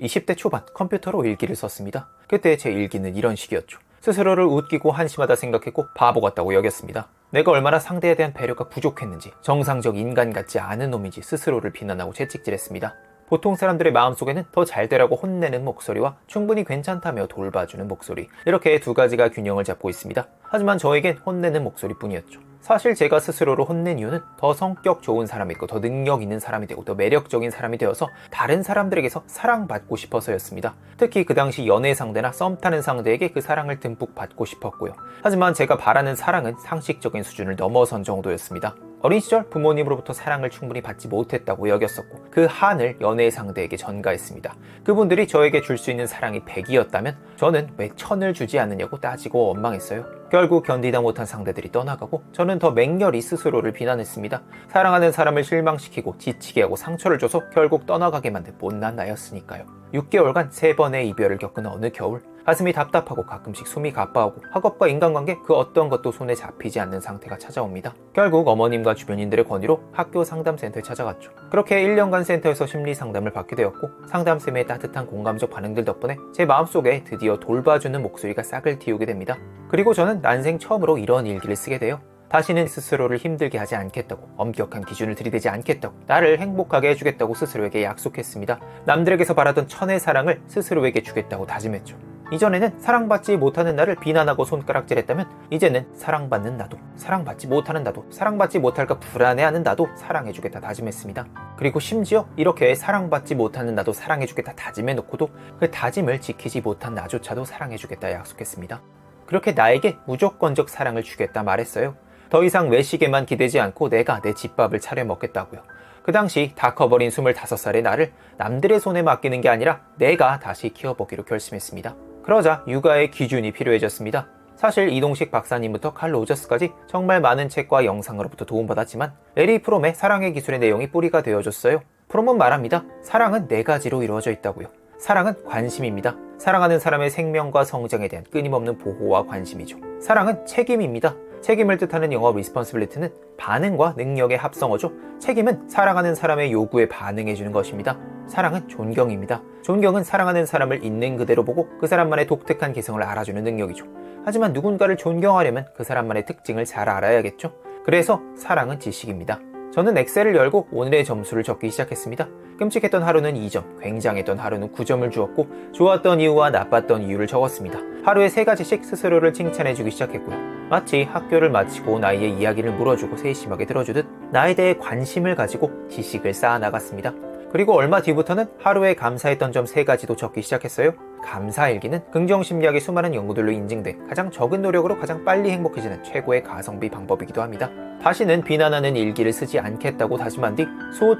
20대 초반 컴퓨터로 일기를 썼습니다. 그때 제 일기는 이런 식이었죠. 스스로를 웃기고 한심하다 생각했고 바보 같다고 여겼습니다. 내가 얼마나 상대에 대한 배려가 부족했는지, 정상적 인간 같지 않은 놈인지 스스로를 비난하고 채찍질했습니다. 보통 사람들의 마음속에는 더 잘되라고 혼내는 목소리와 충분히 괜찮다며 돌봐주는 목소리, 이렇게 두 가지가 균형을 잡고 있습니다. 하지만 저에겐 혼내는 목소리뿐이었죠. 사실 제가 스스로를 혼낸 이유는 더 성격 좋은 사람이고 더 능력 있는 사람이 되고 더 매력적인 사람이 되어서 다른 사람들에게서 사랑받고 싶어서였습니다. 특히 그 당시 연애 상대나 썸 타는 상대에게 그 사랑을 듬뿍 받고 싶었고요. 하지만 제가 바라는 사랑은 상식적인 수준을 넘어선 정도였습니다. 어린 시절 부모님으로부터 사랑을 충분히 받지 못했다고 여겼었고 그 한을 연애 상대에게 전가했습니다. 그분들이 저에게 줄 수 있는 사랑이 100이었다면 저는 왜 1000을 주지 않느냐고 따지고 원망했어요. 결국 견디다 못한 상대들이 떠나가고 저는 더 맹렬히 스스로를 비난했습니다. 사랑하는 사람을 실망시키고 지치게 하고 상처를 줘서 결국 떠나가게 만든 못난 나였으니까요. 6개월간 3번의 이별을 겪은 어느 겨울, 가슴이 답답하고 가끔씩 숨이 가빠오고 학업과 인간관계 그 어떤 것도 손에 잡히지 않는 상태가 찾아옵니다. 결국 어머님과 주변인들의 권유로 학교 상담센터에 찾아갔죠. 그렇게 1년간 센터에서 심리 상담을 받게 되었고 상담쌤의 따뜻한 공감적 반응들 덕분에 제 마음속에 드디어 돌봐주는 목소리가 싹을 틔우게 됩니다. 그리고 저는 난생 처음으로 이런 일기를 쓰게 돼요. 다시는 스스로를 힘들게 하지 않겠다고, 엄격한 기준을 들이대지 않겠다고, 나를 행복하게 해주겠다고 스스로에게 약속했습니다. 남들에게서 바라던 천의 사랑을 스스로에게 주겠다고 다짐했죠. 이전에는 사랑받지 못하는 나를 비난하고 손가락질했다면 이제는 사랑받는 나도, 사랑받지 못하는 나도, 사랑받지 못할까 불안해하는 나도 사랑해주겠다 다짐했습니다. 그리고 심지어 이렇게 사랑받지 못하는 나도 사랑해주겠다 다짐해놓고도 그 다짐을 지키지 못한 나조차도 사랑해주겠다 약속했습니다. 그렇게 나에게 무조건적 사랑을 주겠다 말했어요. 더 이상 외식에만 기대지 않고 내가 내 집밥을 차려 먹겠다고요. 그 당시 다 커버린 25살의 나를 남들의 손에 맡기는 게 아니라 내가 다시 키워보기로 결심했습니다. 그러자 육아의 기준이 필요해졌습니다. 사실 이동식 박사님부터 칼 로저스까지 정말 많은 책과 영상으로부터 도움받았지만 에리 프롬의 사랑의 기술의 내용이 뿌리가 되어줬어요. 프롬은 말합니다. 사랑은 4가지로 이루어져 있다고요. 사랑은 관심입니다. 사랑하는 사람의 생명과 성장에 대한 끊임없는 보호와 관심이죠. 사랑은 책임입니다. 책임을 뜻하는 영어 responsibility는 반응과 능력의 합성어죠. 책임은 사랑하는 사람의 요구에 반응해주는 것입니다. 사랑은 존경입니다. 존경은 사랑하는 사람을 있는 그대로 보고 그 사람만의 독특한 개성을 알아주는 능력이죠. 하지만 누군가를 존경하려면 그 사람만의 특징을 잘 알아야겠죠. 그래서 사랑은 지식입니다. 저는 엑셀을 열고 오늘의 점수를 적기 시작했습니다. 끔찍했던 하루는 2점, 굉장했던 하루는 9점을 주었고 좋았던 이유와 나빴던 이유를 적었습니다. 하루에 3가지씩 스스로를 칭찬해주기 시작했고요. 마치 학교를 마치고 나의 이야기를 물어주고 세심하게 들어주듯 나에 대해 관심을 가지고 지식을 쌓아나갔습니다. 그리고 얼마 뒤부터는 하루에 감사했던 점 3가지도 적기 시작했어요. 감사일기는 긍정심리학의 수많은 연구들로 인증된 가장 적은 노력으로 가장 빨리 행복해지는 최고의 가성비 방법이기도 합니다. 다시는 비난하는 일기를 쓰지 않겠다고 다짐한 뒤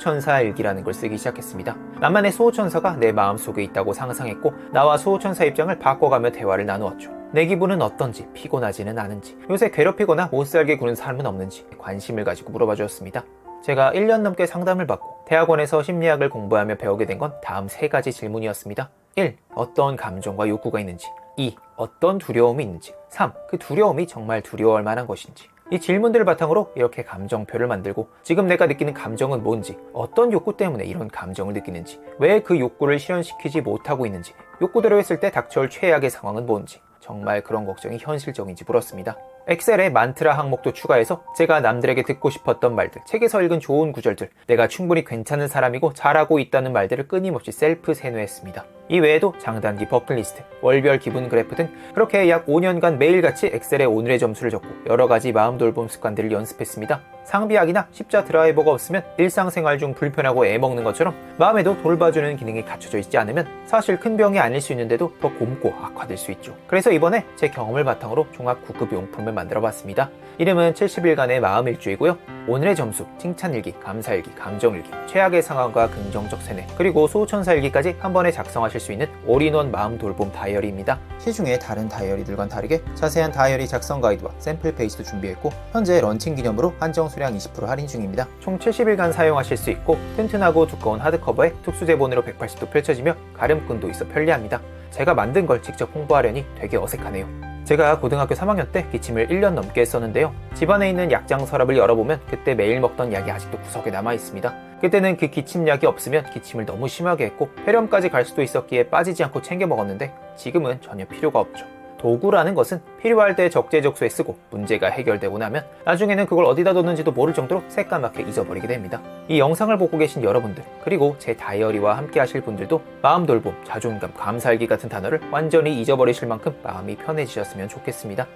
수호천사일기라는 걸 쓰기 시작했습니다. 나만의 수호천사가 내 마음속에 있다고 상상했고 나와 수호천사 입장을 바꿔가며 대화를 나누었죠. 내 기분은 어떤지, 피곤하지는 않은지, 요새 괴롭히거나 못살게 구는 삶은 없는지 관심을 가지고 물어봐 주었습니다. 제가 1년 넘게 상담을 받고 대학원에서 심리학을 공부하며 배우게 된 건 다음 3가지 질문이었습니다. 1. 어떤 감정과 욕구가 있는지. 2. 어떤 두려움이 있는지. 3. 그 두려움이 정말 두려워할 만한 것인지. 이 질문들을 바탕으로 이렇게 감정표를 만들고 지금 내가 느끼는 감정은 뭔지, 어떤 욕구 때문에 이런 감정을 느끼는지, 왜 그 욕구를 실현시키지 못하고 있는지, 욕구대로 했을 때 닥쳐올 최악의 상황은 뭔지, 정말 그런 걱정이 현실적인지 물었습니다. 엑셀에 만트라 항목도 추가해서 제가 남들에게 듣고 싶었던 말들, 책에서 읽은 좋은 구절들, 내가 충분히 괜찮은 사람이고 잘하고 있다는 말들을 끊임없이 셀프 세뇌했습니다. 이 외에도 장단기 버킷리스트, 월별 기분 그래프 등 그렇게 약 5년간 매일같이 엑셀에 오늘의 점수를 적고 여러가지 마음 돌봄 습관들을 연습했습니다. 상비약이나 십자 드라이버가 없으면 일상생활 중 불편하고 애먹는 것처럼 마음에도 돌봐주는 기능이 갖춰져 있지 않으면 사실 큰 병이 아닐 수 있는데도 더 곪고 악화될 수 있죠. 그래서 이번에 제 경험을 바탕으로 종합 구급용품을 만들어봤습니다. 이름은 70일간의 마음일주이고요. 오늘의 점수, 칭찬일기, 감사일기, 감정일기, 최악의 상황과 긍정적 세뇌, 그리고 수호천사일기까지 한 번에 작성하실 수 있는 올인원 마음 돌봄 다이어리입니다. 시중에 다른 다이어리들과는 다르게 자세한 다이어리 작성 가이드와 샘플 페이지도 준비했고 현재 런칭 기념으로 한정 수량 20% 할인 중입니다. 총 70일간 사용하실 수 있고 튼튼하고 두꺼운 하드커버에 특수제본으로 180도 펼쳐지며 가름끈도 있어 편리합니다. 제가 만든 걸 직접 홍보하려니 되게 어색하네요. 제가 고등학교 3학년 때 기침을 1년 넘게 했었는데요. 집안에 있는 약장 서랍을 열어보면 그때 매일 먹던 약이 아직도 구석에 남아있습니다. 그때는 그 기침약이 없으면 기침을 너무 심하게 했고 폐렴까지 갈 수도 있었기에 빠지지 않고 챙겨 먹었는데 지금은 전혀 필요가 없죠. 도구라는 것은 필요할 때 적재적소에 쓰고 문제가 해결되고 나면 나중에는 그걸 어디다 뒀는지도 모를 정도로 새까맣게 잊어버리게 됩니다. 이 영상을 보고 계신 여러분들, 그리고 제 다이어리와 함께 하실 분들도 마음 돌봄, 자존감, 감사일기 같은 단어를 완전히 잊어버리실 만큼 마음이 편해지셨으면 좋겠습니다.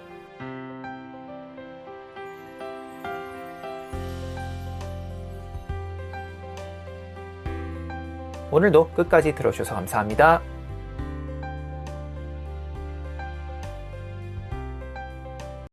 오늘도 끝까지 들어주셔서 감사합니다.